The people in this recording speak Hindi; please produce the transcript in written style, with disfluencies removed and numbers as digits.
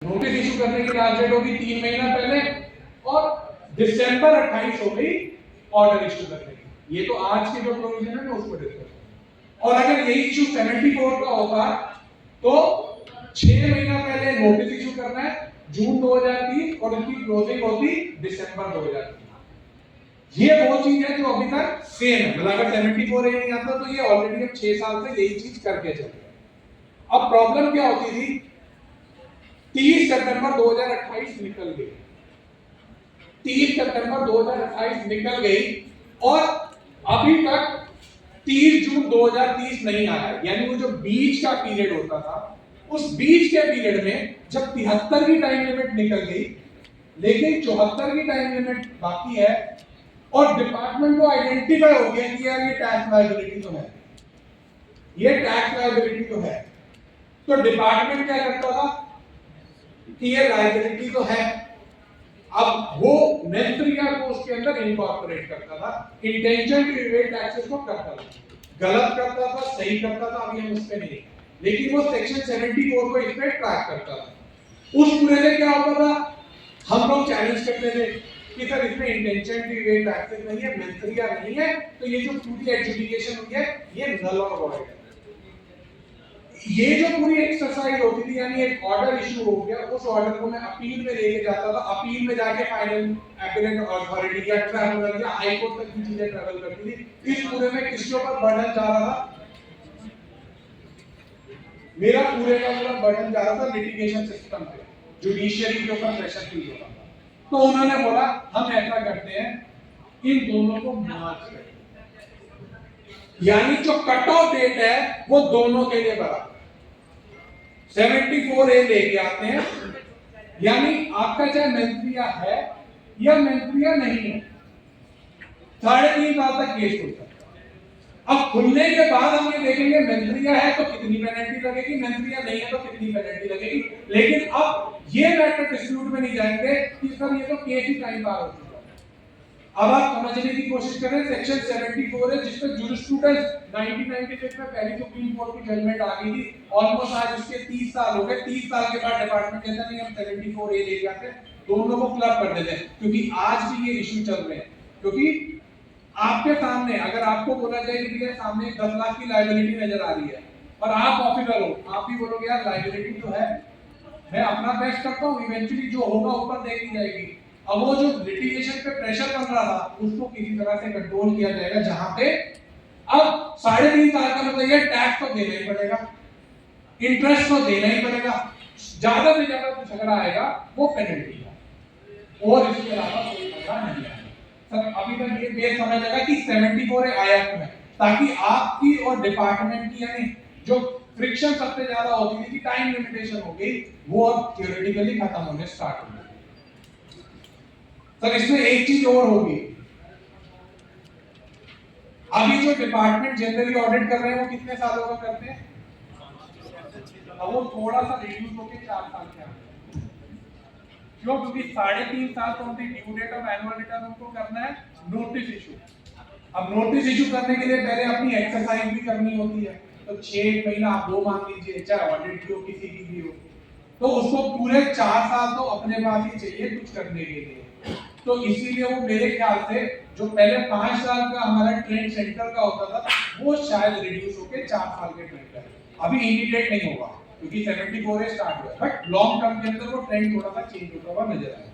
नोटिस इशू करने की लास्ट डेट होगी 3 महीना पहले और दिसंबर 28 हो गई ऑर्डर इशू करने की। ये तो आज के जो प्रोविजन है ना उसको डिस्कस। और अगर यही इशू 74 का होता तो 6 महीना पहले नोटिस इशू करना है जून 2030 और इसकी क्लोजिंग होती दिसंबर 2030। ये वो चीज है जो अभी तक सेम है। मतलब अगर 74 ए नहीं आता तो ये ऑलरेडी हम 6 साल से यही चीज करके चल रहे हैं। अब प्रॉब्लम क्या होती थी, 30 सितंबर 2028 निकल गई, 30 सितंबर 2028 निकल गई और अभी तक 30 जून 2030 नहीं आया। यानी वो जो बीच का पीरियड होता था, उस बीच के पीरियड में जब 73 की टाइम लिमिट निकल गई लेकिन 74 की टाइम लिमिट बाकी है और डिपार्टमेंट को आइडेंटिफाई हो गया कि यार ये टैक्स लायबिलिटी तो है, ये टैक्स लायबिलिटी तो है, तो डिपार्टमेंट क्या करता था कि ये लायबिलिटी तो है। अब वो मेंथरिया को उसके अंदर इनकॉर्पोरेट करता था, इंटेंशन टू इवेड टैक्सेस को करता था, गलत करता था, सही करता था, अभी हम उस पे नहीं, लेकिन वो सेक्शन 74 को इस पे ट्रैक करता था। उस पूरे में क्या होता था, हम लोग चैलेंज करते थे कि सर इसमें इंटेंशन टू इवेड टैक्सेस नहीं है, मेंथरिया नहीं है, तो ये जो पूरी एडजुडिकेशन हुई है ये नल और वॉइड है। ये जो पूरी एक्सरसाइज होती थी, यानी एक ऑर्डर इशू हो गया, उस ऑर्डर को मैं अपील में लेके जाता था, अपील में जाके फाइनल एपिलेट अथॉरिटी या ट्राइब्यूनल या हाई कोर्ट तक की चीजें ट्रैवल करती थी। इस पूरे में किसके ऊपर बर्डन जा रहा था, मेरा पूरे का पूरा बर्डन जा रहा था लिटिगेशन सिस्टम पे, जुडिशियरी के ऊपर प्रेशर फील हो रहा था। तो उन्होंने बोला हम ऐसा करते हैं, इन दोनों को मर्ज करते हैं, यानी जो कट ऑफ डेट है वो दोनों के लिए बराबर 74 ए लेके आते हैं, यानी आपका चाहे मेंथरिया है या मेंथरिया नहीं है, 3.5 साल तक केस खुलता है। अब खुलने के बाद हम ये देखेंगे मेंथरिया है तो कितनी पेनल्टी लगेगी, मेंथरिया नहीं है तो कितनी पेनल्टी लगेगी। लेकिन अब ये मैटर डिस्प्यूट में नहीं जाएंगे कि सर ये तो केस ही टाइम पार हो चुका है। अब आप समझने की कोशिश करें, सेक्शन 74 है जिसपे जूरिस्प्रूडेंस 1996 में पहली सुप्रीम कोर्ट की जजमेंट आ गई थी, ऑलमोस्ट आज उसके 30 साल हो गए। 30 साल के बाद डिपार्टमेंट कहता नहीं हम 74 ए ले जाते, दोनों को क्लब कर देते हैं, क्योंकि आज भी ये इशू चल रहे हैं। क्योंकि आपके सामने अगर आपको बोला जाए कि भैया सामने 10 लाख की लायबिलिटी नजर आ रही है और आप ऑफिसर हो, आप भी बोलोगे यार लायबिलिटी तो है, मैं अपना बेस्ट करता हूं, इवेंचुअली जो होगा ऊपर देखी जाएगी। अब वो जो लिटिगेशन पे प्रेशर बन रहा था उसको किसी तरह से कंट्रोल किया जाएगा, जहां पे अब 3.5 साल का मतलब ये टैक्स तो देना ही पड़ेगा, इंटरेस्ट तो देना ही पड़ेगा, ज्यादा से ज्यादा जो झगड़ा आएगा वो पेनल्टी है और इसके अलावा कोई झगड़ा नहीं आएगा। सर अभी तक ये बेस समझ लगा कि 74 आया क्यों है, ताकि आपकी और डिपार्टमेंट की यानी जो फ्रिक्शन सबसे ज्यादा होती थी कि टाइम लिमिटेशन हो गई, वो अब थ्योरेटिकली खत्म होने स्टार्ट हो गई। सर इसमें एक चीज और होगी, अभी जो डिपार्टमेंट जनरली ऑडिट कर रहे हैं वो कितने सालों का करते हैं, अब वो थोड़ा सा रिड्यूस होकर 4 साल के आते हैं। क्यों? क्योंकि 3.5 साल तो उनकी due date of annual return उनको करना है नोटिस इशू। अब नोटिस इशू करने के लिए पहले अपनी एक्सरसाइज भी करनी होती है, तो 6 महीना आप 2 मान लीजिए, चाहे ऑडिट की हो किसी की भी हो, तो उसको पूरे 4 साल तो अपने पास ही चाहिए कुछ करने के लिए। तो इसीलिए वो मेरे ख्याल से जो पहले 5 साल का हमारा ट्रेंड सेंटर का होता था वो शायद रिड्यूस होकर 4 साल के ट्रेंड का, अभी इमीडिएट नहीं होगा क्योंकि 74 स्टार्ट हुआ, बट लॉन्ग टर्म के अंदर वो ट्रेंड थोड़ा सा चेंज होता हुआ नजर आएगा।